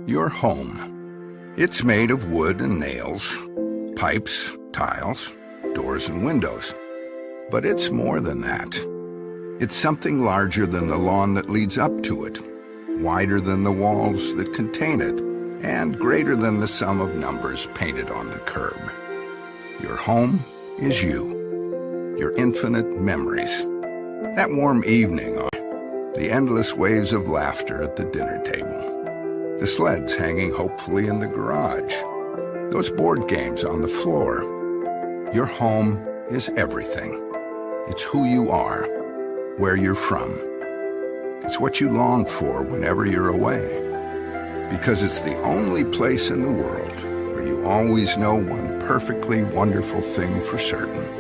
Your home. It's made of wood and nails, pipes, tiles, doors and windows. But it's more than that. It's something larger than the lawn that leads up to it, wider than the walls that contain it, and greater than the sum of numbers painted on the curb. Your home is you, your infinite memories. That warm evening, the endless waves of laughter at the dinner table, the sleds hanging hopefully in the garage, those board games on the floor. Your home is everything. It's who you are, where you're from. It's what you long for whenever you're away. Because it's the only place in the world where you always know one perfectly wonderful thing for certain.